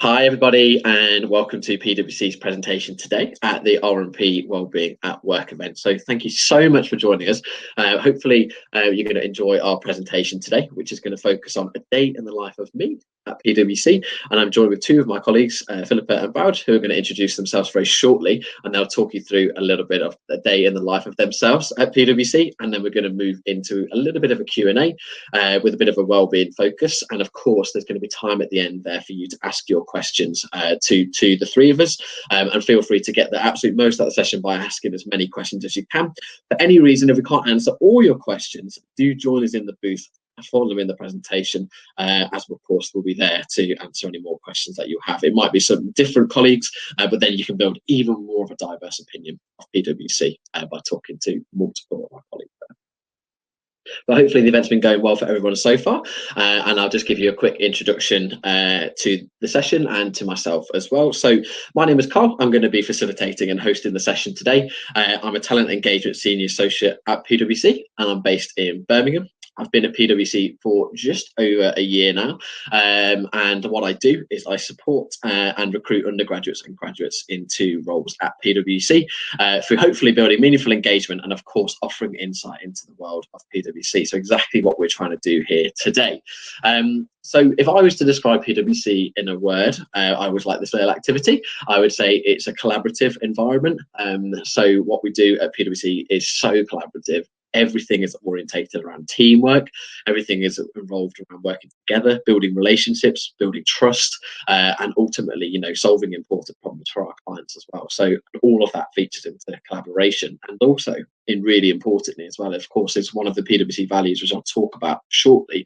Hi everybody, and welcome to PwC's presentation today at the R&P Wellbeing at Work event. So thank you so much for joining us. Hopefully you're going to enjoy our presentation today, which is going to focus on a day in the life of me at PwC. And I'm joined with two of my colleagues, Philipa and Bowd, who are going to introduce themselves very shortly, and they'll talk you through a little bit of a day in the life of themselves at PwC. And then we're going to move into a little bit of a Q&A with a bit of a wellbeing focus. And of course, there's going to be time at the end there for you to ask your questions to the three of us, and feel free to get the absolute most out of the session by asking as many questions as you can. For any reason, if we can't answer all your questions, do join us in the booth following in the presentation, as of course we'll be there to answer any more questions that you have. It might be some different colleagues, but then you can build even more of a diverse opinion of PwC by talking to multiple of our colleagues there. But hopefully the event's been going well for everyone so far, and I'll just give you a quick introduction to the session and to myself as well. So my name is Carl. I'm going to be facilitating and hosting the session today. I'm a Talent Engagement Senior Associate at PwC, and I'm based in Birmingham. I've been at PwC for just over a year now, and what I do is I support and recruit undergraduates and graduates into roles at PwC through hopefully building meaningful engagement and of course offering insight into the world of PwC. So exactly what we're trying to do here today. So if I was to describe PwC in a word, I always like this little activity. I would say it's a collaborative environment. So what we do at PwC is so collaborative. Everything is orientated around teamwork. Everything is involved around working together, building relationships, building trust, and ultimately, solving important problems for our clients as well. So all of that features into collaboration, and also, in really importantly as well, of course, is one of the PwC values, which I'll talk about shortly,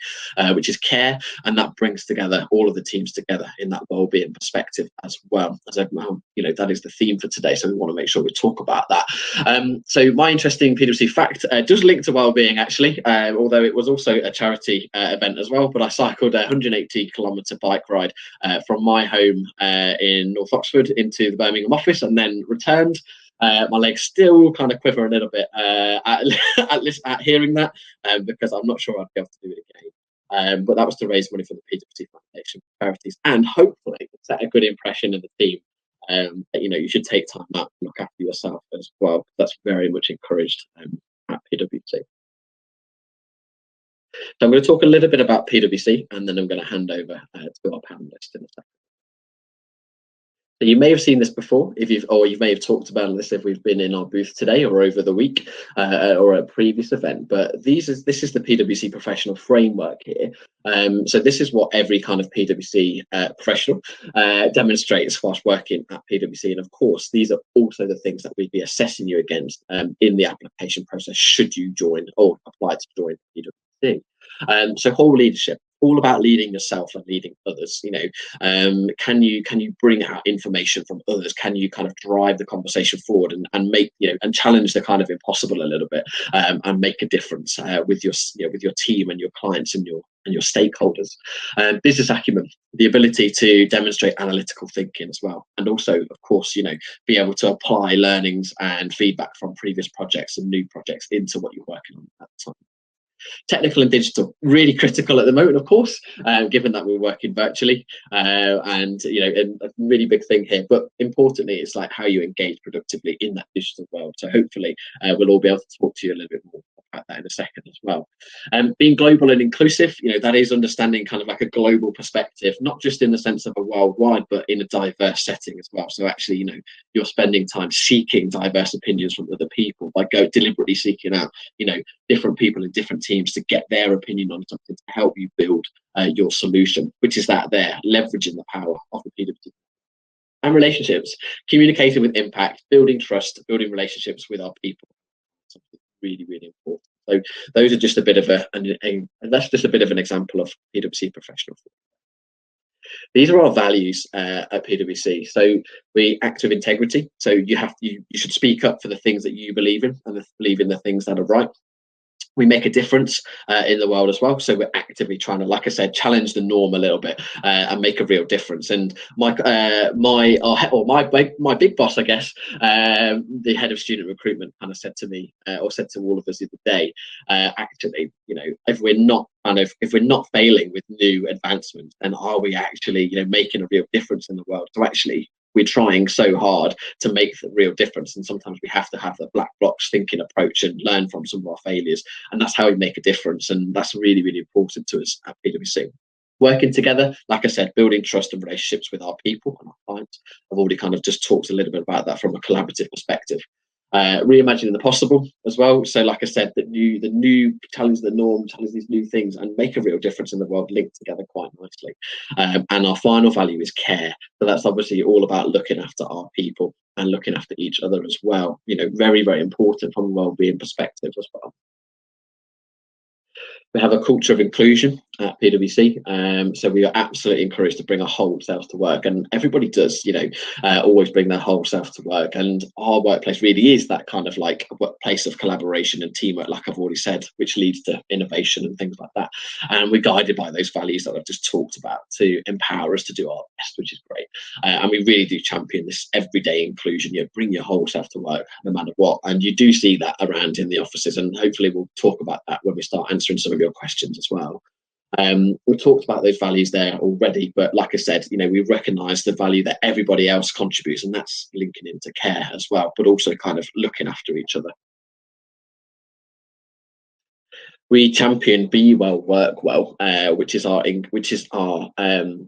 which is care, and that brings together all of the teams together in that well-being perspective as well. As that is the theme for today, so we want to make sure we talk about that. So my interesting PwC fact does link to well-being actually, although it was also a charity event as well. But I cycled a 180-kilometre bike ride from my home in North Oxford into the Birmingham office, and then returned. My legs still kind of quiver a little bit at hearing that, because I'm not sure I'd be able to do it again. But that was to raise money for the PwC Foundation charities, and hopefully set a good impression in the team. That, you should take time out to look after yourself as well. That's very much encouraged at PwC. So I'm going to talk a little bit about PwC, and then I'm going to hand over to our panelists in a second. So you may have seen this before, you may have talked about this if we've been in our booth today or over the week, or a previous event. But this is the PwC Professional Framework here. So this is what every kind of PwC professional demonstrates whilst working at PwC. And of course, these are also the things that we'd be assessing you against in the application process should you join or apply to join PwC. So whole leadership, all about leading yourself and leading others. Can you bring out information from others? Can you kind of drive the conversation forward and make and challenge the kind of impossible a little bit, and make a difference with your team and your clients and your stakeholders. Business acumen, the ability to demonstrate analytical thinking as well, and also of course be able to apply learnings and feedback from previous projects and new projects into what you're working on at the time. Technical and digital, really critical at the moment, of course, given that we're working virtually, and a really big thing here. But importantly, it's like how you engage productively in that digital world. So hopefully, we'll all be able to talk to you a little bit more about that in a second as well. Being global and inclusive, that is understanding kind of like a global perspective, not just in the sense of a worldwide, but in a diverse setting as well. So actually, you're spending time seeking diverse opinions from other people by deliberately seeking out, different people in different teams to get their opinion on something to help you build your solution, which is that they're leveraging the power of the PwC. And relationships, communicating with impact, building trust, building relationships with our people, something really, really important. So those are just a bit of that's just a bit of an example of PwC Professional Framework. These are our values at PwC. So we act with integrity. So you should speak up for the things that you believe in and believe in the things that are right. we make a difference in the world as well. So we're actively trying to, like I said, challenge the norm a little bit and make a real difference. And my big boss, I guess, the head of student recruitment, kind of said to me, or said to all of us the other day, actually, if we're not failing with new advancements, then are we actually, making a real difference in the world? So actually, we're trying so hard to make the real difference, and sometimes we have to have the black box thinking approach and learn from some of our failures, and that's how we make a difference. And that's really, really important to us at PwC. Working together, like I said, building trust and relationships with our people and our clients. I've already kind of just talked a little bit about that from a collaborative perspective. Reimagining the possible as well. So like I said, the new challenge the norm, challenge these new things and make a real difference in the world, linked together quite nicely. And our final value is care. So that's obviously all about looking after our people and looking after each other as well. Very, very important from a well-being perspective as well. We have a culture of inclusion at PwC, so we are absolutely encouraged to bring our whole selves to work, and everybody does, always bring their whole self to work. And our workplace really is that kind of like a place of collaboration and teamwork, like I've already said, which leads to innovation and things like that. And we're guided by those values that I've just talked about to empower us to do our best, which is great. And we really do champion this everyday inclusion. Bring your whole self to work, no matter what. And you do see that around in the offices, and hopefully we'll talk about that when we start answering some of your questions as well. We talked about those values there already, but like I said, we recognise the value that everybody else contributes, and that's linking into care as well, but also kind of looking after each other. We champion Be Well, Work Well, which is our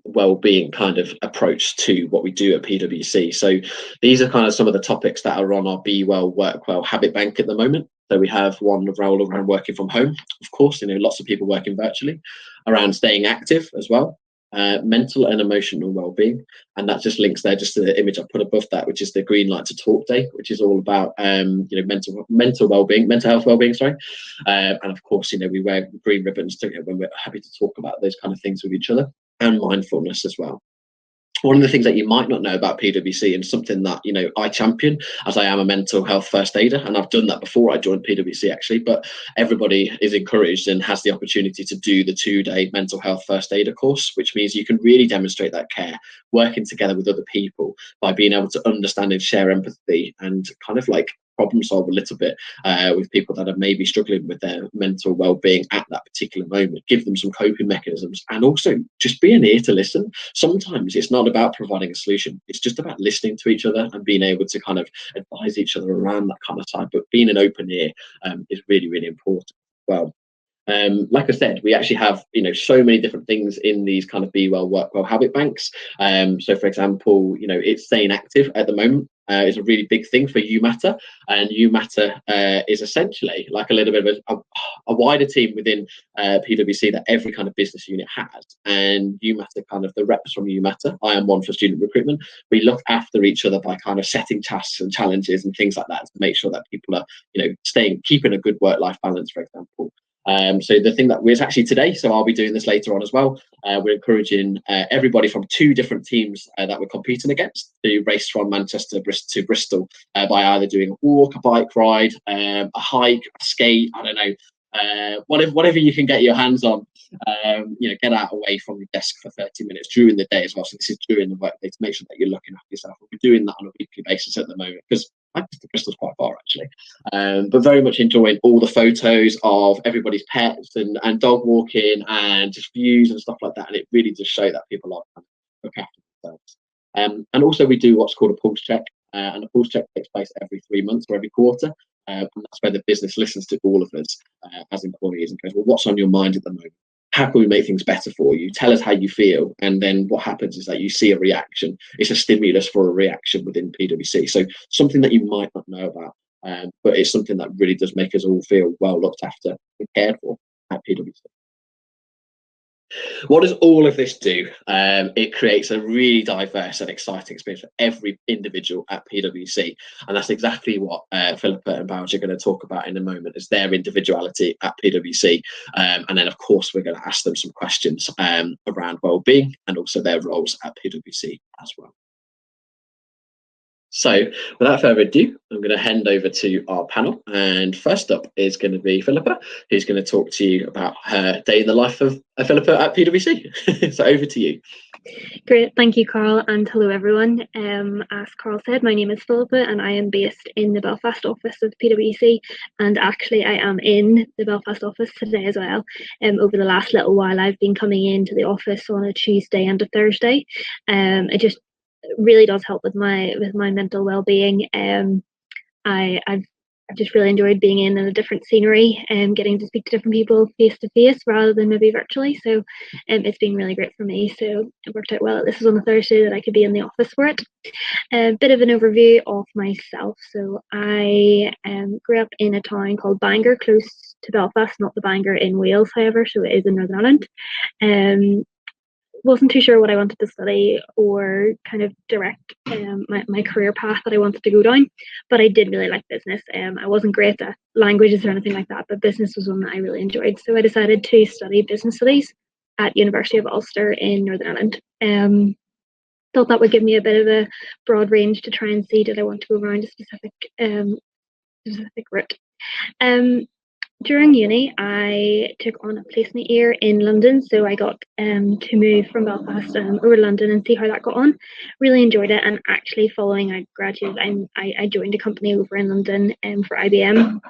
well-being kind of approach to what we do at PwC. So these are kind of some of the topics that are on our Be Well, Work Well habit bank at the moment. So we have one role around working from home, of course, lots of people working virtually, around staying active as well, mental and emotional well-being, and that just links there just to the image I put above that, which is the Green Light to Talk Day, which is all about mental well-being, mental health well-being, sorry. And of course, we wear green ribbons when we're happy to talk about those kind of things with each other, and mindfulness as well. One of the things that you might not know about PwC, and something that I champion, as I am a mental health first aider, and I've done that before I joined PwC actually, but everybody is encouraged and has the opportunity to do the 2-day mental health first aider course, which means you can really demonstrate that care, working together with other people by being able to understand and share empathy, and kind of like problem solve a little bit with people that are maybe struggling with their mental well-being at that particular moment, give them some coping mechanisms, and also just be an ear to listen. Sometimes it's not about providing a solution, it's just about listening to each other and being able to kind of advise each other around that kind of side. But being an open ear is really, really important as well. Like I said, we actually have so many different things in these kind of Be Well, Work Well habit banks. So for example, it's staying active at the moment is a really big thing for You Matter, and You Matter is essentially like a little bit of a wider team within PwC that every kind of business unit has. And You Matter, kind of the reps from You Matter, I am one for student recruitment, we look after each other by kind of setting tasks and challenges and things like that to make sure that people are keeping a good work-life balance, for example. So the thing that was actually today, so I'll be doing this later on as well, we're encouraging everybody from 2 different teams that we're competing against to race from Manchester to Bristol by either doing a walk, a bike ride, a hike, a skate, I don't know, whatever you can get your hands on. Get out away from your desk for 30 minutes during the day as well. So this is during the workday to make sure that you're looking after yourself. We're doing that on a weekly basis at the moment, because Manchester to Bristol's quite far actually, but very much enjoying all the photos of everybody's pets and dog walking and just views and stuff like that. And it really does show that people are kind of look after themselves. And also we do what's called a pulse check, and a pulse check takes place every 3 months or every quarter. And that's where the business listens to all of us as employees and goes, well, what's on your mind at the moment? How can we make things better for you? Tell us how you feel. And then what happens is that you see a reaction. It's a stimulus for a reaction within PwC. So something that you might not know about, but it's something that really does make us all feel well looked after and cared for at PwC. What does all of this do? It creates a really diverse and exciting experience for every individual at PwC. And that's exactly what Philipa and Bowser are going to talk about in a moment, is their individuality at PwC. And then, of course, we're going to ask them some questions around well-being and also their roles at PwC as well. So without further ado, I'm going to hand over to our panel. And first up is going to be Philippa, who's going to talk to you about her day in the life of Philippa at PwC. So over to you. Great, thank you, Carl, and hello, everyone. As Carl said, my name is Philipa, and I am based in the Belfast office of PwC. And actually, I am in the Belfast office today as well. Over the last little while, I've been coming into the office on a Tuesday and a Thursday. It just really does help with my mental well-being. I've just really enjoyed being in a different scenery and getting to speak to different people face to face rather than maybe virtually. So it's been really great for me. So it worked out well that this was on a Thursday that I could be in the office for it. A bit of an overview of myself. So I grew up in a town called Bangor, close to Belfast, not the Bangor in Wales, however, so it is in Northern Ireland. Wasn't too sure what I wanted to study or kind of direct my career path that I wanted to go down, but I did really like business. I wasn't great at languages or anything like that, but business was one that I really enjoyed. So I decided to study business studies at University of Ulster in Northern Ireland. Thought that would give me a bit of a broad range to try and see did I want to go around a specific route. During uni, I took on a placement year in London, so I got to move from Belfast over to London and see how that got on. Really enjoyed it, and actually following I graduated, I joined a company over in London for IBM.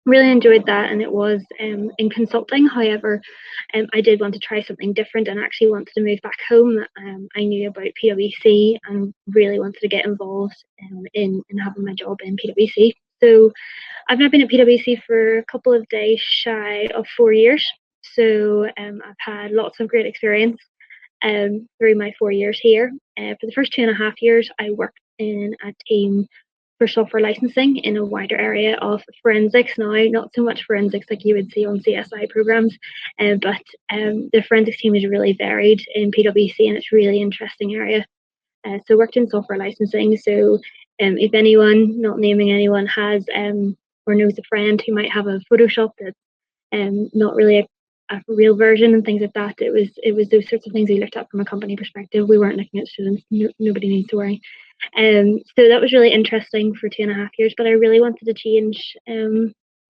Really enjoyed that, and it was in consulting. However, I did want to try something different and actually wanted to move back home. I knew about PwC and really wanted to get involved in having my job in PwC. So I've now been at PwC for a couple of days shy of 4 years. So I've had lots of great experience through my 4 years here. For the first 2.5 years, I worked in a team for software licensing in a wider area of forensics. Now, not so much forensics like you would see on CSI programs, but the forensics team is really varied in PwC, and it's a really interesting area. So worked in software licensing. So if anyone, not naming anyone, has or knows a friend who might have a Photoshop that's not really a real version and things like that, it was those sorts of things we looked at from a company perspective. We weren't looking at students. Nobody needs to worry. So that was really interesting for 2.5 years, but I really wanted to change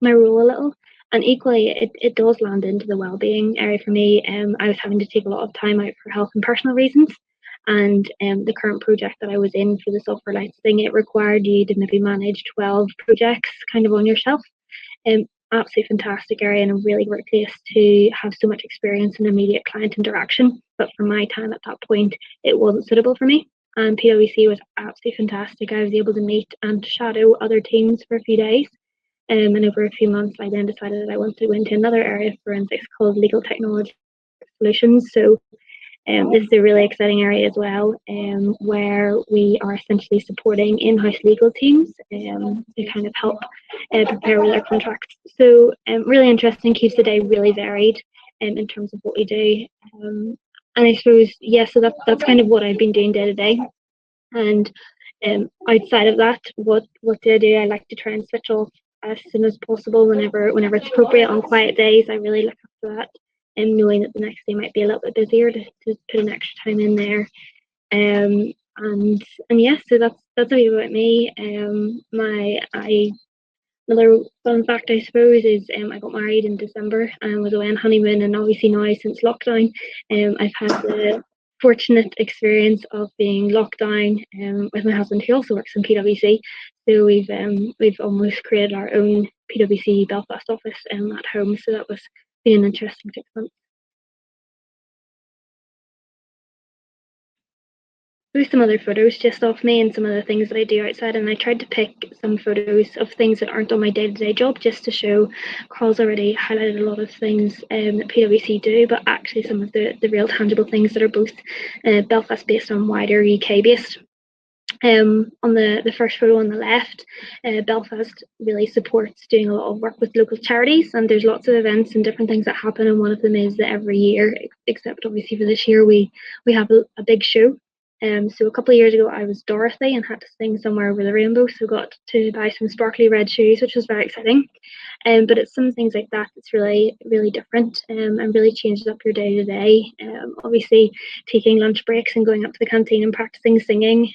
my role a little. And equally, it does land into the well-being area for me. I was having to take a lot of time out for health and personal reasons. And the current project that I was in for the software licensing, it required you to maybe manage 12 projects kind of on yourself. Absolutely fantastic area and a really great place to have so much experience in immediate client interaction. But for my time at that point, it wasn't suitable for me. And PwC was absolutely fantastic. I was able to meet and shadow other teams for a few days. And over a few months, I then decided that I wanted to go into another area of forensics called legal technology solutions. So this is a really exciting area as well, where we are essentially supporting in-house legal teams to kind of help prepare with their contracts. So really interesting, keeps the day really varied in terms of what we do. And I suppose, yeah, so that's kind of what I've been doing day to day. And outside of that, what do I do? I like to try and switch off as soon as possible whenever it's appropriate. On quiet days, I really look after that. And knowing that the next day might be a little bit busier to put an extra time in there. And yeah, so that's a bit about me. Another fun fact, I suppose, is I got married in December and was away on honeymoon, and obviously now since lockdown, I've had the fortunate experience of being locked down with my husband, who also works in PwC. So we've almost created our own PwC Belfast office at home. So that was been an interesting 6 months. There's some other photos just of me and some of the things that I do outside, and I tried to pick some photos of things that aren't on my day-to-day job just to show. Carl's already highlighted a lot of things that PwC do, but actually some of the real tangible things that are both Belfast based and wider UK based. On the first photo on the left, Belfast really supports doing a lot of work with local charities, and there's lots of events and different things that happen, and one of them is that every year, except obviously for this year, we have a big show. So a couple of years ago, I was Dorothy and had to sing Somewhere Over the Rainbow, so got to buy some sparkly red shoes, which was very exciting. But it's some things like that that's really, really different and really changes up your day to day. Obviously, taking lunch breaks and going up to the canteen and practicing singing.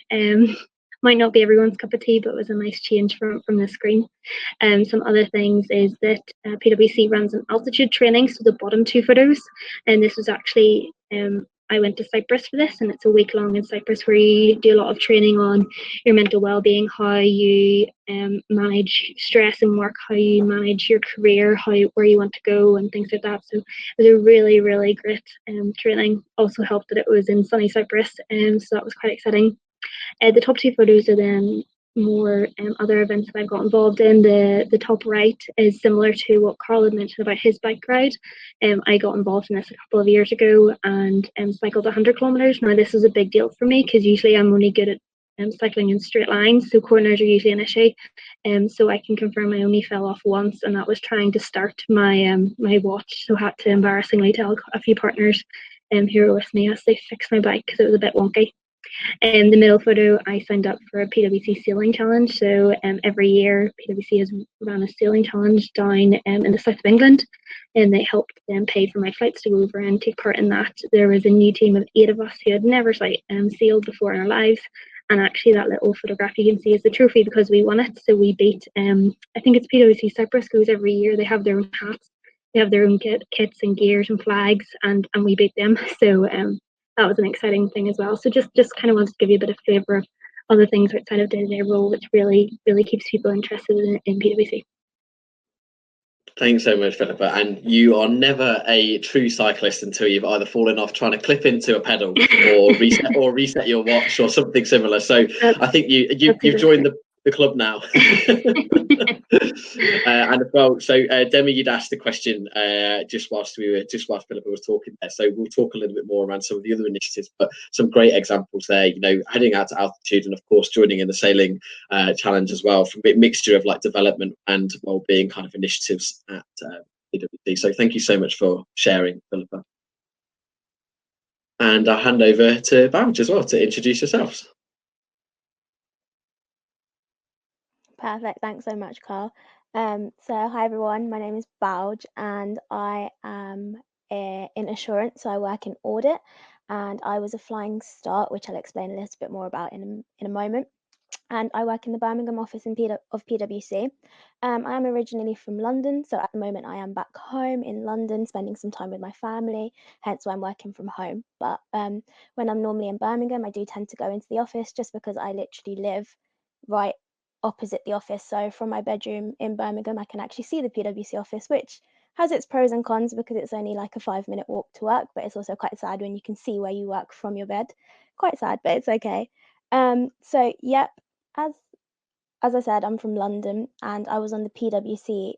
might not be everyone's cup of tea, but it was a nice change from the screen. Some other things is that PwC runs an altitude training, so the bottom two photos, and this was actually I went to Cyprus for this, and it's a week long in Cyprus where you do a lot of training on your mental well-being, how you manage stress in work, how you manage your career, where you want to go, and things like that. So it was a really great training. Also helped that it was in sunny Cyprus, so that was quite exciting. The top two photos are then more other events that I've got involved in. The top right is similar to what Carl had mentioned about his bike ride. I got involved in this a couple of years ago and cycled 100 kilometers. Now this is a big deal for me because usually I'm only good at cycling in straight lines, so corners are usually an issue. So I can confirm I only fell off once, and that was trying to start my my watch. So I had to embarrassingly tell a few partners who were with me as they fixed my bike because it was a bit wonky. In the middle photo, I signed up for a PwC sailing challenge. So every year, PwC has run a sailing challenge down in the south of England, and they helped them pay for my flights to go over and take part in that. There was a new team of 8 of us who had never sailed before in our lives. And actually, that little photograph you can see is the trophy because we won it. So we beat, I think it's PwC Cyprus goes every year. They have their own hats, they have their own kits and gears and flags, and we beat them. So that was an exciting thing as well. So just kind of wanted to give you a bit of flavour of other things outside of day-to-day role, which really keeps people interested in PwC. Thanks so much, Philipa. And you are never a true cyclist until you've either fallen off trying to clip into a pedal or reset your watch or something similar. So I think you've joined the club now. And well, so Demi, you'd asked the question just whilst Philipa was talking there. So we'll talk a little bit more around some of the other initiatives, but some great examples there. You know, heading out to altitude, and of course joining in the sailing challenge as well, from a mixture of like development and well-being kind of initiatives at PwC. So thank you so much for sharing, Philipa. And I'll hand over to Badge as well to introduce yourselves. Perfect. Thanks so much, Carl. So hi everyone, my name is Bauj and I am in assurance, so I work in audit, and I was a flying start, which I'll explain a little bit more about in a moment. And I work in the Birmingham office of PwC. I am originally from London, so at the moment I am back home in London, spending some time with my family, hence why I'm working from home. But when I'm normally in Birmingham, I do tend to go into the office just because I literally live right opposite the office. So from my bedroom in Birmingham, I can actually see the PwC office, which has its pros and cons because it's only like a 5-minute walk to work, but it's also quite sad when you can see where you work from your bed. Quite sad, but it's okay. So yep, as I said, I'm from London and I was on the PwC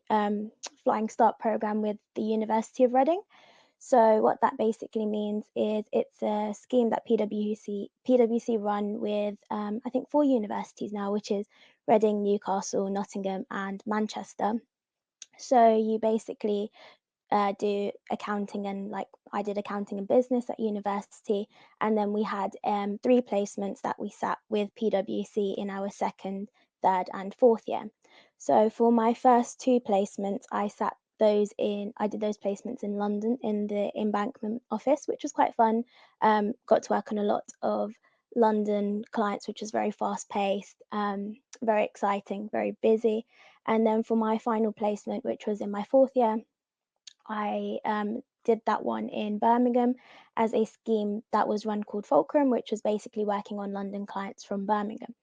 Flying Start program with the University of Reading. So what that basically means is it's a scheme that PwC run with I think 4 universities now, which is Reading, Newcastle, Nottingham, and Manchester. So you basically do accounting, and like I did accounting and business at university, and then we had 3 placements that we sat with PwC in our 2nd, 3rd, and 4th year. So for my first 2 placements, I did those placements in London in the Embankment office, which was quite fun. Got to work on a lot of London clients, which was very fast paced, very exciting, very busy. And then for my final placement, which was in my 4th year, I did that one in Birmingham as a scheme that was run called Fulcrum, which was basically working on London clients from Birmingham.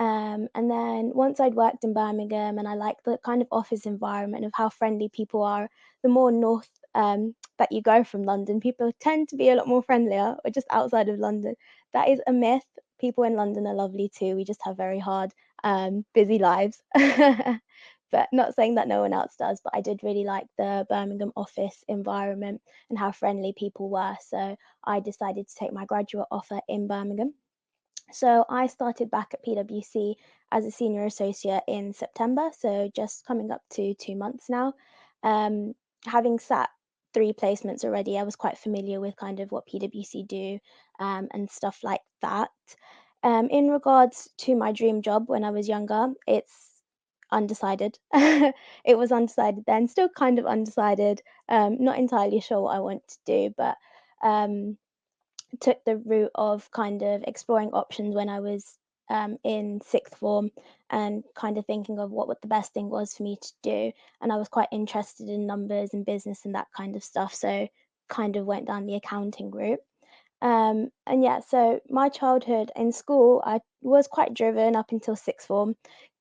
And then once I'd worked in Birmingham and I liked the kind of office environment of how friendly people are, the more north that you go from London, people tend to be a lot more friendlier, or just outside of London. That is a myth. People in London are lovely too. We just have very hard, busy lives. But not saying that no one else does, but I did really like the Birmingham office environment and how friendly people were. So I decided to take my graduate offer in Birmingham. So I started back at PwC as a senior associate in September, so just coming up to 2 months now. Having sat 3 placements already, I was quite familiar with kind of what PwC do and stuff like that. In regards to my dream job when I was younger, it's undecided. It was undecided then, still kind of undecided, not entirely sure what I want to do, but took the route of kind of exploring options when I was in sixth form and kind of thinking of what the best thing was for me to do. And I was quite interested in numbers and business and that kind of stuff. So kind of went down the accounting route. And yeah, so my childhood in school, I was quite driven up until sixth form.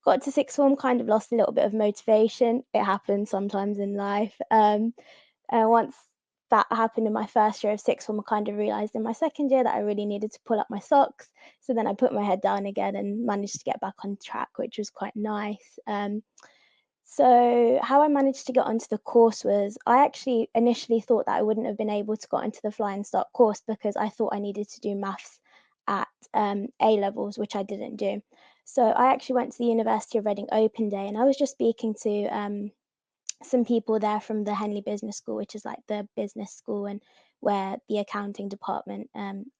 Got to sixth form, kind of lost a little bit of motivation. It happens sometimes in life. Once that happened in my first year of sixth form, I kind of realised in my second year that I really needed to pull up my socks. So then I put my head down again and managed to get back on track, which was quite nice. So how I managed to get onto the course was I actually initially thought that I wouldn't have been able to get into the Flying Start course because I thought I needed to do maths at A levels, which I didn't do. So I actually went to the University of Reading Open Day and I was just speaking to some people there from the Henley Business School, which is like the business school and where the accounting department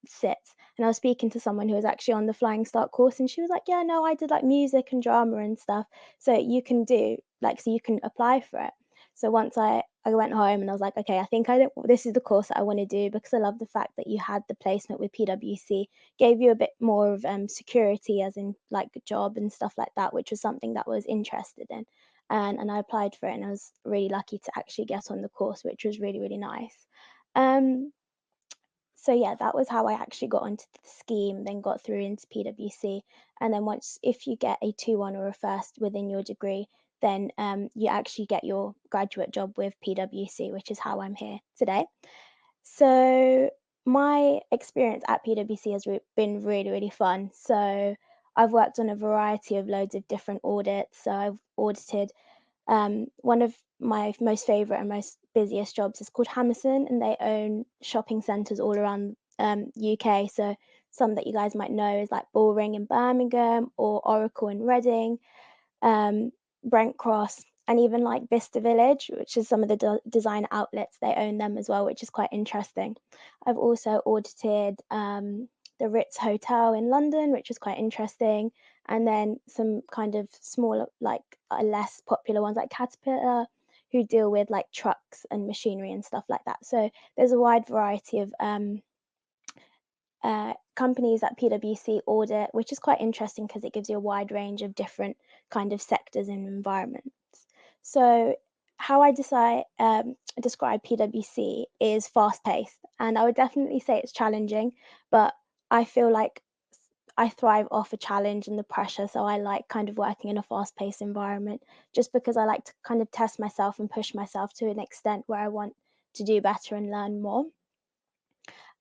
sits. And I was speaking to someone who was actually on the Flying Start course, and she was like, "Yeah, no, I did like music and drama and stuff, so you can do like, so you can apply for it." So once I went home and I was like, okay, I think this is the course that I want to do because I love the fact that you had the placement with PwC, gave you a bit more of security as in like a job and stuff like that, which was something that I was interested in. And I applied for it and I was really lucky to actually get on the course, which was really, really nice. So yeah, that was how I actually got onto the scheme, then got through into PwC. And then if you get a 2-1 or a first within your degree, then you actually get your graduate job with PwC, which is how I'm here today. So my experience at PwC has been really, really fun. So I've worked on a variety of loads of different audits. So I've audited one of my most favourite and most busiest jobs is called Hammerson, and they own shopping centres all around UK. So some that you guys might know is like Bullring in Birmingham or Oracle in Reading, Brent Cross, and even like Vista Village, which is some of the design outlets. They own them as well, which is quite interesting. I've also audited the Ritz Hotel in London, which is quite interesting, and then some kind of smaller, like less popular ones like Caterpillar, who deal with like trucks and machinery and stuff like that. So there's a wide variety of companies that PwC audit, which is quite interesting because it gives you a wide range of different kind of sectors and environments. So how I describe PwC is fast-paced, and I would definitely say it's challenging, but I feel like I thrive off a challenge and the pressure, so I like kind of working in a fast-paced environment just because I like to kind of test myself and push myself to an extent where I want to do better and learn more.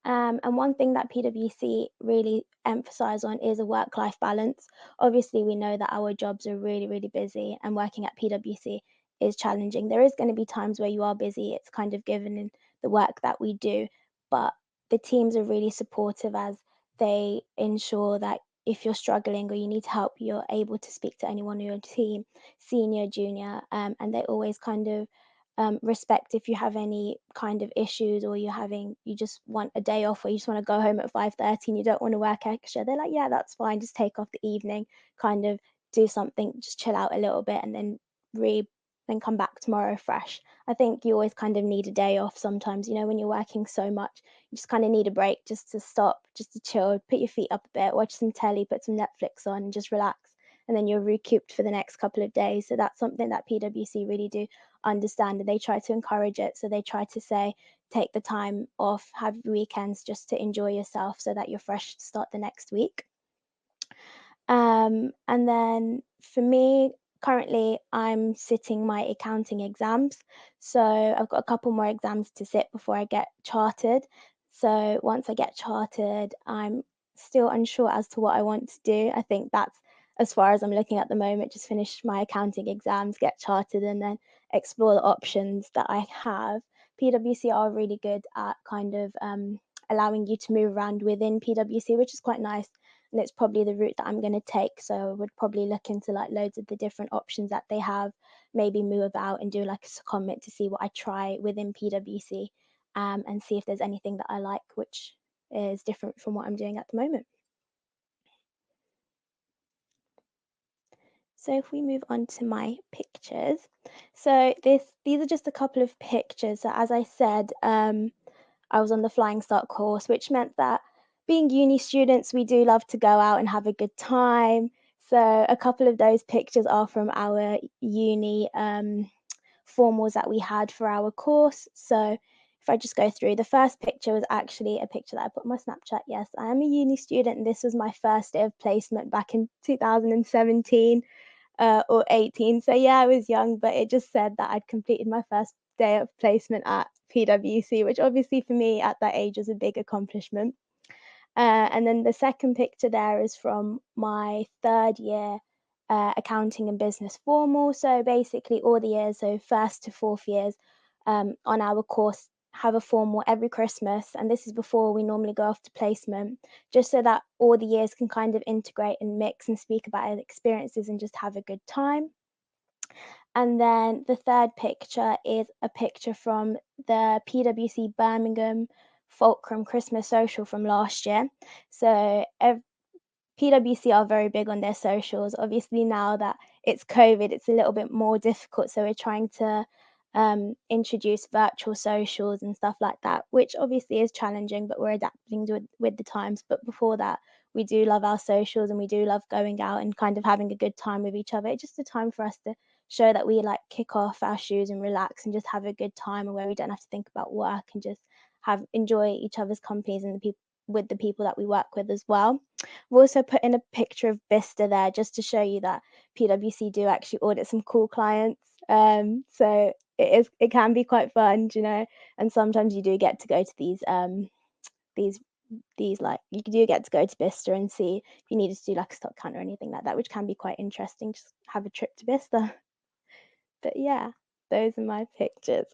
And one thing that PwC really emphasize on is a work-life balance. Obviously, we know that our jobs are really, really busy, and working at PwC is challenging. There is going to be times where you are busy. It's kind of given in the work that we do, but the teams are really supportive as they ensure that if you're struggling or you need help, you're able to speak to anyone in your team, senior, junior, and they always kind of respect if you have any kind of issues or you just want a day off or you just want to go home at 5:30 and you don't want to work extra. They're like, yeah, that's fine, just take off the evening, kind of do something, just chill out a little bit and then then come back tomorrow fresh. I think you always kind of need a day off sometimes, when you're working so much, you just kind of need a break just to stop, just to chill, put your feet up a bit, watch some telly, put some Netflix on and just relax, and then you're recouped for the next couple of days. So that's something that PwC really do understand, and they try to encourage it. So they try to say, take the time off, have weekends just to enjoy yourself so that you're fresh to start the next week. And then for me, currently I'm sitting my accounting exams. So I've got a couple more exams to sit before I get chartered. So once I get chartered, I'm still unsure as to what I want to do. I think that's as far as I'm looking at the moment, just finish my accounting exams, get chartered, and then explore the options that I have. PwC are really good at kind of allowing you to move around within PwC, which is quite nice. And it's probably the route that I'm going to take. So I would probably look into like loads of the different options that they have, maybe move out and do like a secondment to see what I try within PwC, and see if there's anything that I like, which is different from what I'm doing at the moment. So if we move on to my pictures, so these are just a couple of pictures. So as I said, I was on the Flying Start course, which meant that being uni students, we do love to go out and have a good time. So a couple of those pictures are from our uni formals that we had for our course. So if I just go through, the first picture was actually a picture that I put on my Snapchat. Yes, I am a uni student, and this was my first day of placement back in 2017 or 18. So yeah, I was young, but it just said that I'd completed my first day of placement at PwC, which obviously for me at that age was a big accomplishment. And then the second picture there is from my third year accounting and business formal. So basically all the years, so first to fourth years on our course, have a formal every Christmas. And this is before we normally go off to placement, just so that all the years can kind of integrate and mix and speak about our experiences and just have a good time. And then the third picture is a picture from the PwC Birmingham Fulcrum Christmas social from last year. So PwC are very big on their socials. Obviously now that it's COVID, it's a little bit more difficult. So we're trying to introduce virtual socials and stuff like that, which obviously is challenging, but we're adapting with the times. But before that, we do love our socials and we do love going out and kind of having a good time with each other. It's just a time for us to show that we like kick off our shoes and relax and just have a good time, and where we don't have to think about work and just enjoy each other's companies and with the people that we work with as well. We've also put in a picture of Bista there just to show you that PwC do actually audit some cool clients. So it can be quite fun, you know, and sometimes you do get to go to these like you do get to go to Bista and see if you needed to do like a stock count or anything like that, which can be quite interesting. Just have a trip to Bista. But yeah, those are my pictures.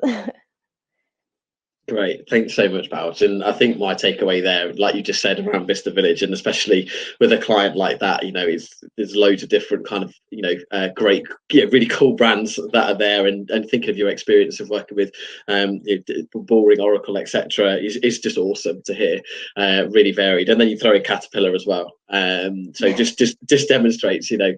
Great, thanks so much, Bowers. And I think my takeaway there, like you just said, around Vista Village, and especially with a client like that, you know, there's loads of different kind of, you know, great, really cool brands that are there, and thinking of your experience of working with Boring, Oracle, etc. is just awesome to hear. Really varied, and then you throw in Caterpillar as well. So just demonstrates, you know,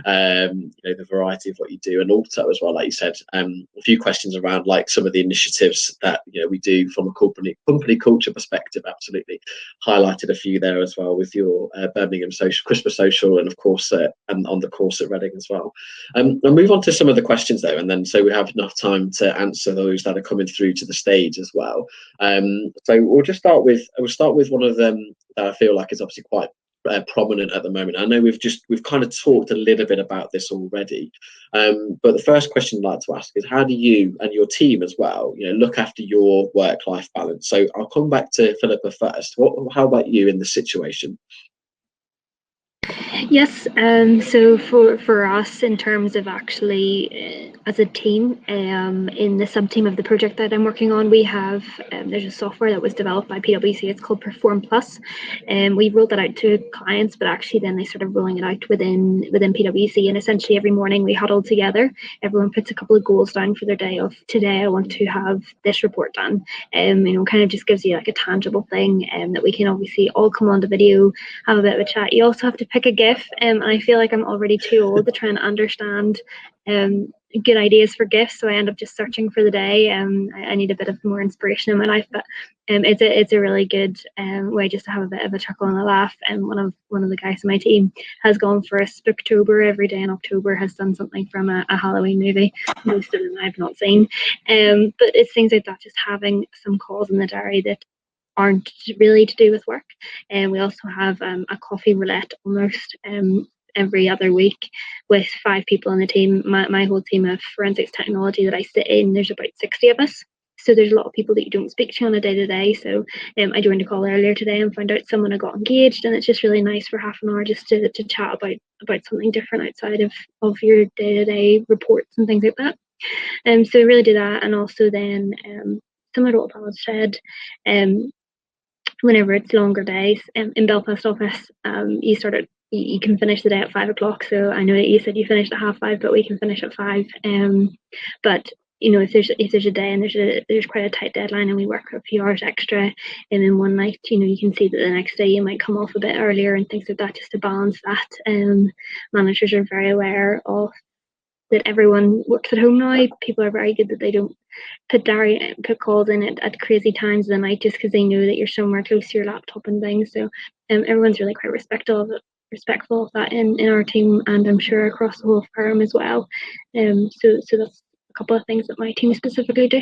the variety of what you do, and also as well, like you said, a few questions around like some of the initiatives that, you know, we do from a company culture perspective. Absolutely highlighted a few there as well with your Birmingham social, Christmas social, and of course and on the course at Reading as well. I'll move on to some of the questions there, and then so we have enough time to answer those that are coming through to the stage as well. So we'll start with one of them that I feel like is obviously quite prominent at the moment. I know we've kind of talked a little bit about this already, but the first question I'd like to ask is, how do you and your team as well, you know, look after your work-life balance? So I'll come back to Philipa first. How about you in this situation? Yes, so for us, in terms of actually as a team, in the sub-team of the project that I'm working on, we have there's a software that was developed by PwC. It's called Perform Plus, and we rolled that out to clients, but actually then they started rolling it out within PwC. And essentially every morning we huddle together. Everyone puts a couple of goals down for their day of, today I want to have this report done. You know, kind of just gives you like a tangible thing, that we can obviously all come on the video, have a bit of a chat. You also have to pick a GIF, and I feel like I'm already too old to try and understand good ideas for GIFs, so I end up just searching for the day. I need a bit of more inspiration in my life, but it's a really good way just to have a bit of a chuckle and a laugh. And one of the guys in my team has gone for a Spooktober. Every day in October has done something from a Halloween movie. Most of them I've not seen, but it's things like that, just having some calls in the diary that aren't really to do with work. And we also have a coffee roulette almost every other week with 5 people on the team. My whole team of forensics technology that I sit in, there's about 60 of us. So there's a lot of people that you don't speak to on a day-to-day. So I joined a call earlier today and found out someone had got engaged, and it's just really nice for half an hour just to chat about something different outside of your day-to-day reports and things like that. So we really do that. And also then similar to what Paul said, whenever it's longer days in Belfast office, you can finish the day at 5 o'clock. So I know that you said you finished at 5:30, but we can finish at 5. But you know, if there's a day and there's quite a tight deadline and we work a few hours extra, and in one night, you know, you can see that the next day you might come off a bit earlier and things like that, just to balance that. Managers are very aware of that everyone works at home now. People are very good that they don't put calls in at crazy times of the night just because they know that you're somewhere close to your laptop and things. So everyone's really quite respectful of that in our team, and I'm sure across the whole firm as well. So that's a couple of things that my team specifically do.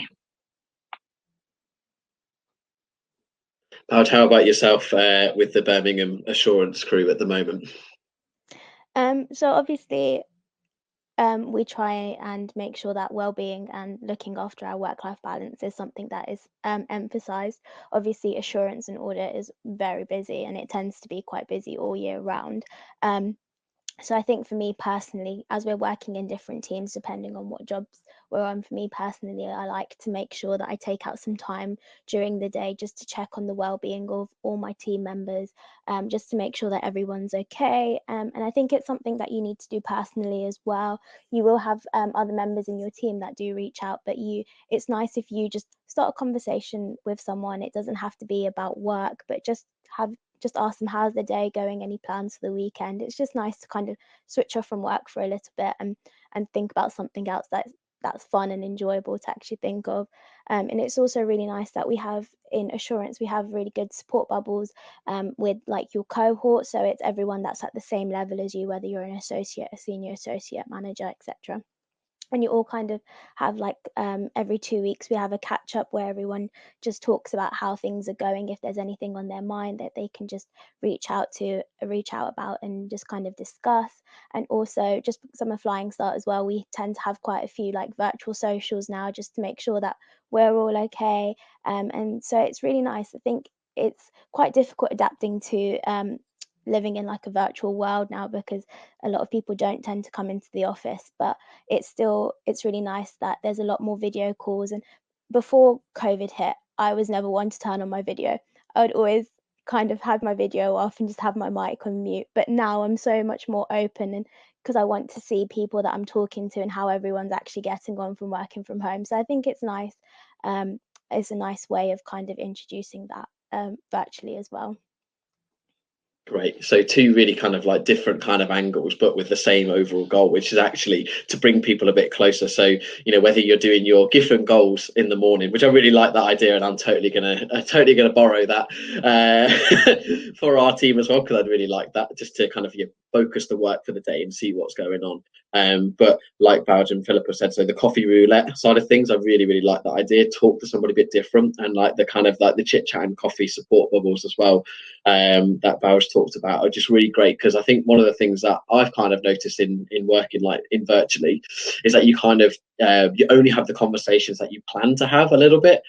How about yourself with the Birmingham assurance crew at the moment? So obviously, we try and make sure that well-being and looking after our work-life balance is something that is emphasised. Obviously, assurance and audit is very busy, and it tends to be quite busy all year round. So I think for me personally, as we're working in different teams, depending on what jobs we're on, for me personally, I like to make sure that I take out some time during the day just to check on the well-being of all my team members, just to make sure that everyone's okay. And I think it's something that you need to do personally as well. You will have other members in your team that do reach out, but it's nice if you just start a conversation with someone. It doesn't have to be about work, but just ask them how's the day going, any plans for the weekend. It's just nice to kind of switch off from work for a little bit and think about something else that's fun and enjoyable to actually think of. And it's also really nice that we have in assurance, we have really good support bubbles with like your cohort. So it's everyone that's at the same level as you, whether you're an associate, a senior associate, manager, etc. And you all kind of have like every 2 weeks we have a catch up where everyone just talks about how things are going, if there's anything on their mind that they can just reach out about and just kind of discuss. And also, just because I'm a flying start as well, we tend to have quite a few like virtual socials now just to make sure that we're all okay. And so it's really nice. I think it's quite difficult adapting to living in like a virtual world now, because a lot of people don't tend to come into the office, but it's really nice that there's a lot more video calls. And before COVID hit, I was never one to turn on my video. I would always kind of have my video off and just have my mic on mute, but now I'm so much more open, and because I want to see people that I'm talking to and how everyone's actually getting on from working from home. So I think it's nice. It's a nice way of kind of introducing that virtually as well. Great. So two really kind of like different kind of angles, but with the same overall goal, which is actually to bring people a bit closer. So, whether you're doing your different goals in the morning, which I really like that idea, and I'm totally gonna borrow that for our team as well, because I'd really like that, just to kind of focus the work for the day and see what's going on. But like Balj and Philipa said, so the coffee roulette side of things, I really, really like that idea. Talk to somebody a bit different, and like the kind of like the chit chat and coffee support bubbles as well. That Balj talked about are just really great, because I think one of the things that I've kind of noticed in working like in virtually is that you kind of you only have the conversations that you plan to have a little bit.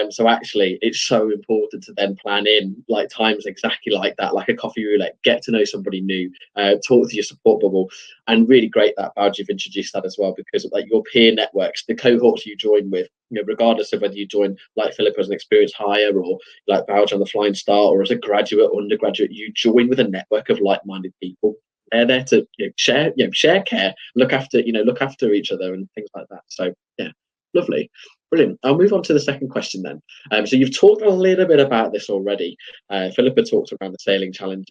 So actually it's so important to then plan in like times exactly like that, like a coffee roulette, get to know somebody new, talk to your support bubble. And really great that Balj you've introduced that as well, because like your peer networks, the cohorts you join with, regardless of whether you join like Philipa as an experienced hire, or like Balj on the Flying Start, or as a graduate or undergraduate, you join with a network of like-minded people. They're there to share care, look after each other and things like that. So yeah, lovely, brilliant. I'll move on to the second question then. So you've talked a little bit about this already. Philipa talked around the sailing challenge,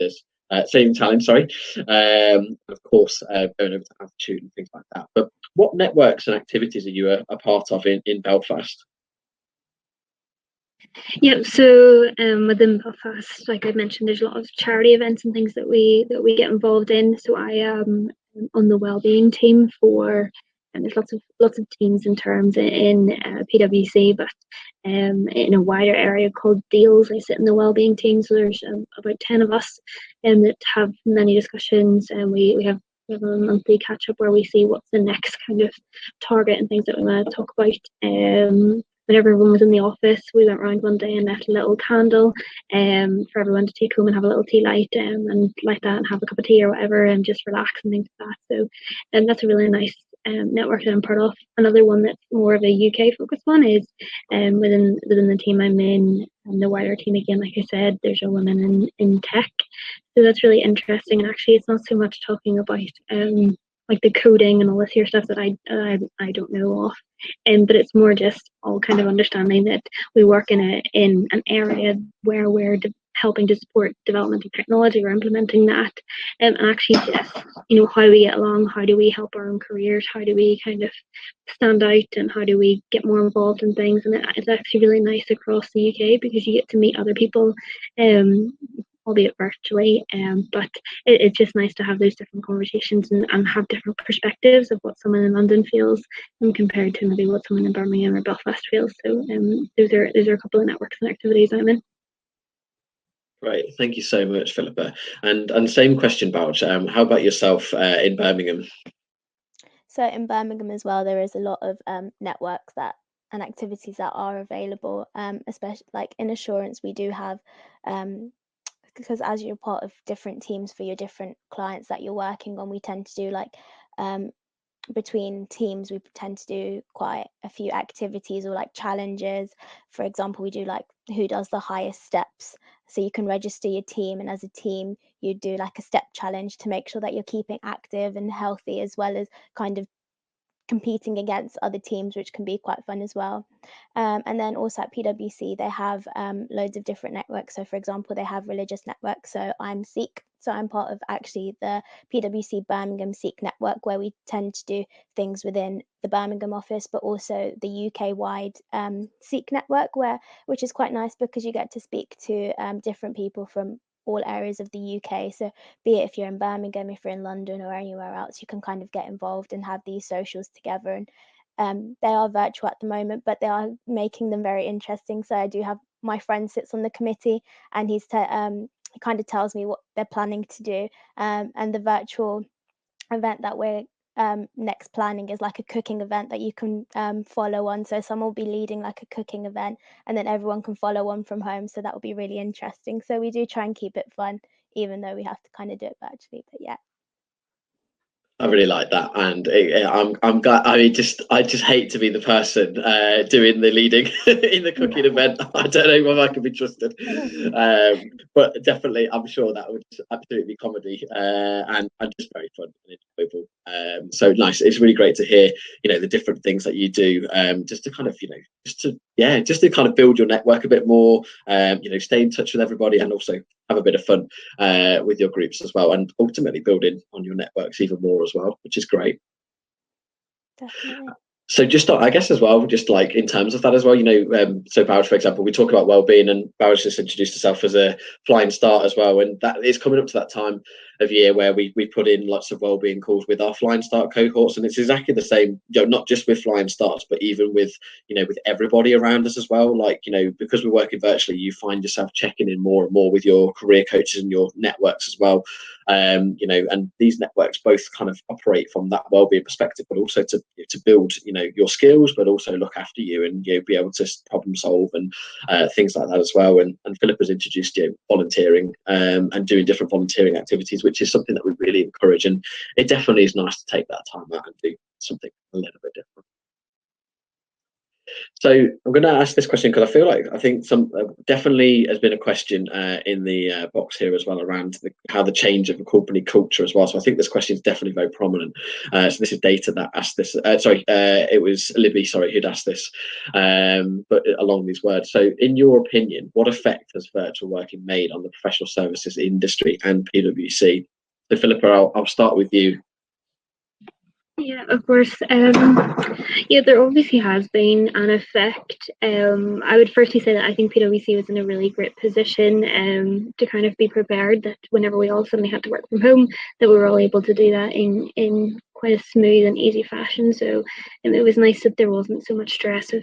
sorry. Of course, going over to Altitude and things like that. But what networks and activities are you a part of in Belfast? Yeah, so within Belfast, like I mentioned, there's a lot of charity events and things that we get involved in. So I am on the Wellbeing team and there's lots of teams in terms in PwC, but in a wider area called Deals, I sit in the Wellbeing team. So there's about 10 of us that have many discussions, and we have a monthly catch up where we see what's the next kind of target and things that we want to talk about. Whenever everyone was in the office, we went around one day and left a little candle for everyone to take home and have a little tea light and light that and have a cup of tea or whatever and just relax and things like that. So that's a really nice network that I'm part of. Another one that's more of a UK focused one is within the team I'm in, and the wider team again, like I said, there's a woman in tech. So that's really interesting, and actually it's not so much talking about like the coding and all this here stuff that I don't know of, but it's more just all kind of understanding that we work in an area where we're helping to support development of technology or implementing that, and actually just, how do we get along, how do we help our own careers, how do we kind of stand out, and how do we get more involved in things. And it's actually really nice across the UK because you get to meet other people, albeit virtually, but it's just nice to have those different conversations and have different perspectives of what someone in London feels compared to maybe what someone in Birmingham or Belfast feels. So those are a couple of networks and activities I'm in. Right, thank you so much, Philippa. And same question, Bouch. How about yourself in Birmingham? So in Birmingham as well, there is a lot of networks and activities that are available, especially like in assurance. We do have, because as you're part of different teams for your different clients that you're working on, we tend to do like between teams, we tend to do quite a few activities or like challenges. For example, we do like who does the highest steps. So you can register your team, and as a team, you do like a step challenge to make sure that you're keeping active and healthy, as well as kind of competing against other teams, which can be quite fun as well. And then also at PwC, they have loads of different networks. So for example, they have religious networks. So I'm Sikh. So I'm part of actually the PwC Birmingham Sikh network, where we tend to do things within the Birmingham office, but also the UK-wide Sikh network, which is quite nice because you get to speak to different people from all areas of the UK. So be it if you're in Birmingham, if you're in London or anywhere else, you can kind of get involved and have these socials together. And they are virtual at the moment, but they are making them very interesting. So I do have my friend sits on the committee, and he kind of tells me what they're planning to do. And the virtual event that we're next planning is like a cooking event that you can follow on. So someone will be leading like a cooking event, and then everyone can follow on from home. So that will be really interesting. So we do try and keep it fun, even though we have to kind of do it virtually. But yeah. I really like that, and I'm glad. I just hate to be the person doing the leading in the cooking event. I don't know whether I can be trusted, but definitely, I'm sure that would absolutely be comedy and just very fun and enjoyable. So nice. It's really great to hear, the different things that you do, just to kind of, just to kind of build your network a bit more. Stay in touch with everybody, and also have a bit of fun with your groups as well, and ultimately building on your networks even more as well, which is great. Definitely. So just I guess as well, just like in terms of that as well, so Bowers, for example, we talk about wellbeing, and Bowers just introduced herself as a flying start as well, and that is coming up to that time of year where we put in lots of wellbeing calls with our flying start cohorts, and it's exactly the same, not just with flying starts, but even with with everybody around us as well. Like, because we're working virtually, you find yourself checking in more and more with your career coaches and your networks as well. And these networks both kind of operate from that wellbeing perspective, but also to build your skills, but also look after you and be able to problem solve and things like that as well. And Philippa's introduced volunteering and doing different volunteering activities, which is something that we really encourage. And it definitely is nice to take that time out and do something a little bit different. So I'm going to ask this question because I think some definitely has been a question in the box here as well around how the change of the company culture as well. So I think this question is definitely very prominent. So this is Data that asked this. It was Libby, who'd asked this, but along these words. So in your opinion, what effect has virtual working made on the professional services industry and PwC? So Philippa, I'll start with you. Yeah, of course. There obviously has been an effect. I would firstly say that I think PwC was in a really great position to kind of be prepared that whenever we all suddenly had to work from home, that we were all able to do that in quite a smooth and easy fashion. So it was nice that there wasn't so much stress of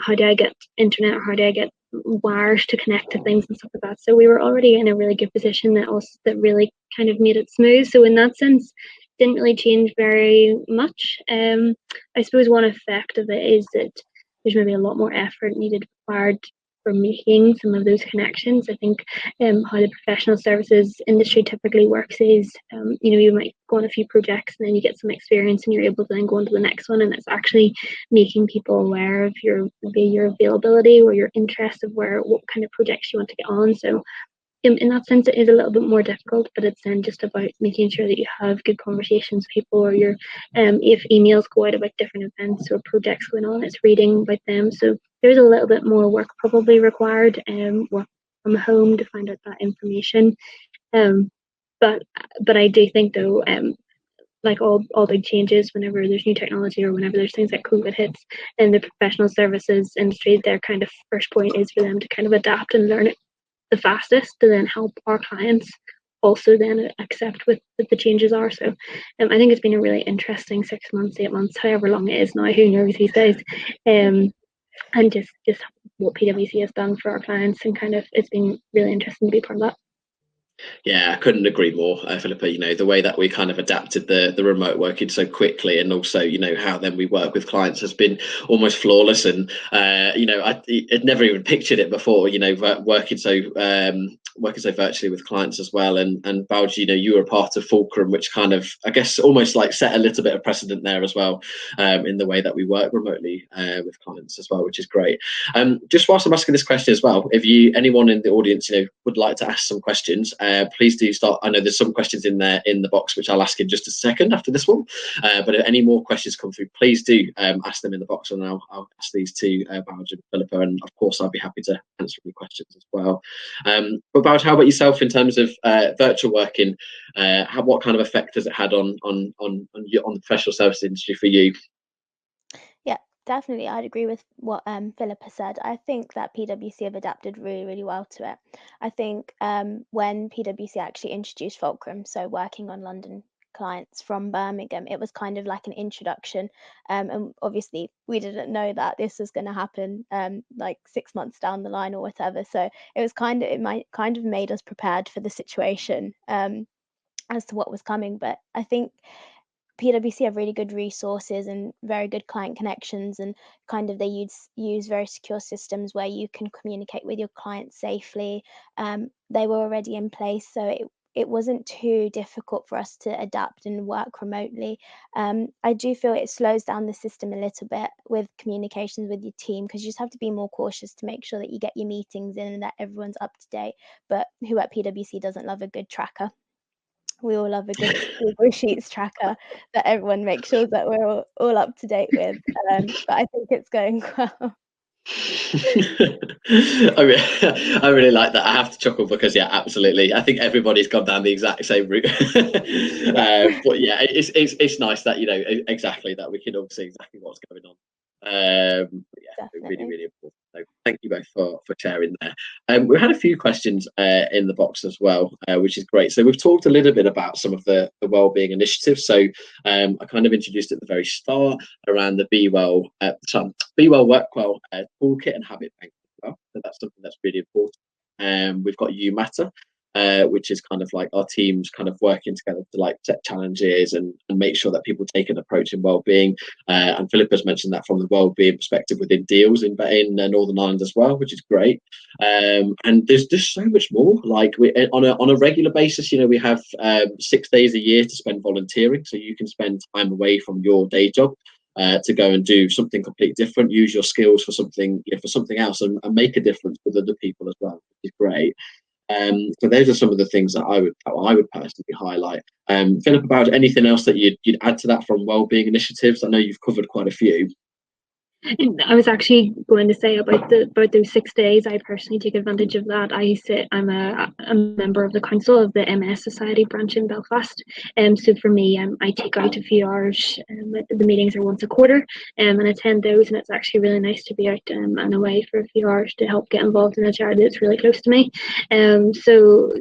how do I get internet or how do I get wires to connect to things and stuff like that. So we were already in a really good position that really kind of made it smooth. So in that sense, didn't really change very much. I suppose one effect of it is that there's maybe a lot more effort needed required for making some of those connections. I think how the professional services industry typically works is, you might go on a few projects and then you get some experience and you're able to then go on to the next one, and it's actually making people aware of your availability or your interest of what kind of projects you want to get on. So in that sense, it is a little bit more difficult, but it's then just about making sure that you have good conversations with people, or if emails go out about different events or projects going on, it's reading about them. So there's a little bit more work probably required, from home to find out that information. But I do think though, like all big changes, whenever there's new technology or whenever there's things like COVID hits in the professional services industry, their kind of first point is for them to kind of adapt and learn it the fastest to then help our clients also then accept what the changes are. So I think it's been a really interesting 6 months, 8 months, however long it is now, who knows these days. And just what PwC has done for our clients, and kind of it's been really interesting to be part of that. Yeah, I couldn't agree more, Philippa. You know, the way that we kind of adapted the remote working so quickly, and also, you know, how then we work with clients has been almost flawless. And you know, I'd never even pictured it before. You know, working so virtually with clients as well. And Balj, you know, you were a part of Fulcrum, which kind of, I guess, almost like set a little bit of precedent there as well, in the way that we work remotely with clients as well, which is great. Just whilst I'm asking this question as well, if anyone in the audience, you know, would like to ask some questions, please do start. I know there's some questions in there in the box, which I'll ask in just a second after this one. But if any more questions come through, please do ask them in the box, and I'll ask these to Balj and Philippa, and of course I'll be happy to answer any questions as well. But Balj, how about yourself in terms of virtual working? What kind of effect has it had on the professional services industry for you? Definitely, I'd agree with what Philippa said. I think that PwC have adapted really, really well to it. I think when PwC actually introduced Fulcrum, so working on London clients from Birmingham, it was kind of like an introduction. And obviously, we didn't know that this was going to happen like 6 months down the line or whatever. So it kind of made us prepared for the situation as to what was coming. But I think PwC have really good resources and very good client connections, and kind of they use very secure systems where you can communicate with your clients safely. They were already in place, so it wasn't too difficult for us to adapt and work remotely. I do feel it slows down the system a little bit with communications with your team, because you just have to be more cautious to make sure that you get your meetings in and that everyone's up to date. But who at PwC doesn't love a good tracker? We all love a good Google Sheets tracker that everyone makes sure that we're all up to date with. But I think it's going well. I really like that. I have to chuckle because, yeah, absolutely. I think everybody's gone down the exact same route. But yeah, it's nice that, you know, exactly that we can all see exactly what's going on. Yeah, really, really important. So thank you both for sharing there. We had a few questions in the box as well, which is great. So we've talked a little bit about some of the wellbeing initiatives. So I kind of introduced at the very start around the Be Well, Work Well toolkit and habit bank as well. So that's something that's really important. We've got You Matter, which is kind of like our teams kind of working together to like set challenges and make sure that people take an approach in wellbeing. And Philippa's mentioned that from the wellbeing perspective within deals in Northern Ireland as well, which is great. And there's just so much more. Like on a regular basis, you know, we have 6 days a year to spend volunteering, so you can spend time away from your day job to go and do something completely different, use your skills for something else, and make a difference with other people as well, which is great. So those are some of the things that I would personally highlight. Philip, about anything else that you'd add to that from wellbeing initiatives? I know you've covered quite a few. I was actually going to say about those 6 days. I personally take advantage of that. I'm a member of the council of the MS Society branch in Belfast, so for me, I take out a few hours. The meetings are once a quarter, and attend those, and it's actually really nice to be out and away for a few hours to help get involved in a charity that's really close to me. So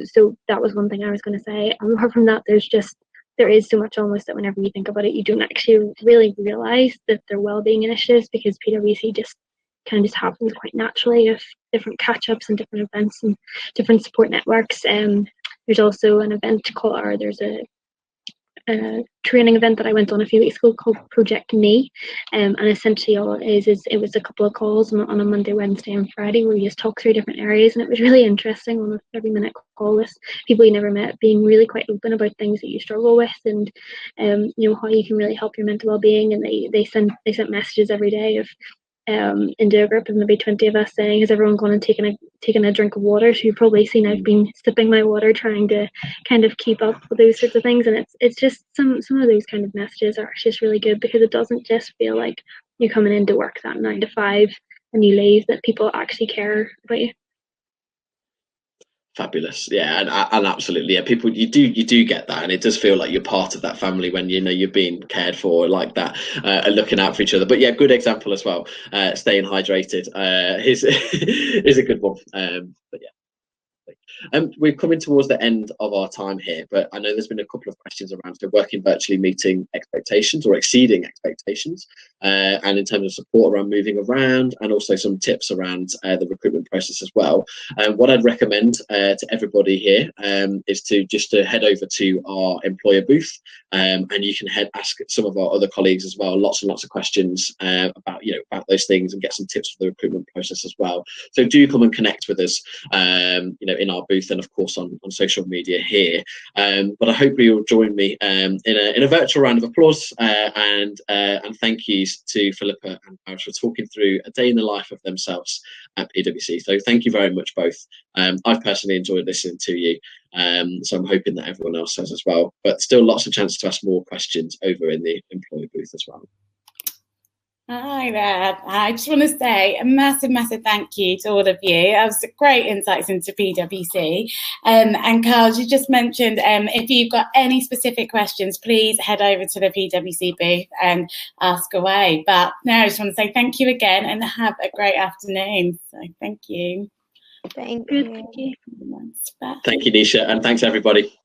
that was one thing I was going to say. Apart from that, there is so much almost that whenever you think about it, you don't actually really realise that they're wellbeing initiatives, because PwC just kind of just happens quite naturally of different catch-ups and different events and different support networks. There's also an event there's a training event that I went on a few weeks ago called Project Knee, and essentially all it is it was a couple of calls on a Monday, Wednesday and Friday where you just talk through different areas, and it was really interesting on a 30-minute call with people you never met, being really quite open about things that you struggle with, and you know, how you can really help your mental well-being. And they sent messages every day of into a group of maybe 20 of us saying, has everyone gone and taken a drink of water? So you've probably seen I've been sipping my water, trying to kind of keep up with those sorts of things. And it's just some of those kind of messages are just really good, because it doesn't just feel like you're coming into work that 9 to 5 and you leave, that people actually care about you. Fabulous, yeah, and absolutely, yeah. People, you do get that, and it does feel like you're part of that family when you know you're being cared for like that, and looking out for each other. But yeah, good example as well. Staying hydrated is a good one. But yeah. We're coming towards the end of our time here, but I know there's been a couple of questions around so working virtually, meeting expectations or exceeding expectations, and in terms of support around moving around, and also some tips around the recruitment process as well. What I'd recommend to everybody here is to head over to our employer booth, and you can ask some of our other colleagues as well, lots and lots of questions about those things, and get some tips for the recruitment process as well. So do come and connect with us, in our booth, and of course on social media here. But I hope you'll join me in a virtual round of applause, and thank yous to Philippa and Paris for talking through a day in the life of themselves at PwC. So thank you very much both. I've personally enjoyed listening to you, so I'm hoping that everyone else has as well. But still lots of chance to ask more questions over in the employee booth as well. Hi there. I just want to say a massive thank you to all of you. That was great insights into PwC. And Carl, you just mentioned if you've got any specific questions, please head over to the PwC booth and ask away. But now I just want to say thank you again and have a great afternoon. So thank you. Thank you. Thank you. Thank you, Nisha, and thanks everybody.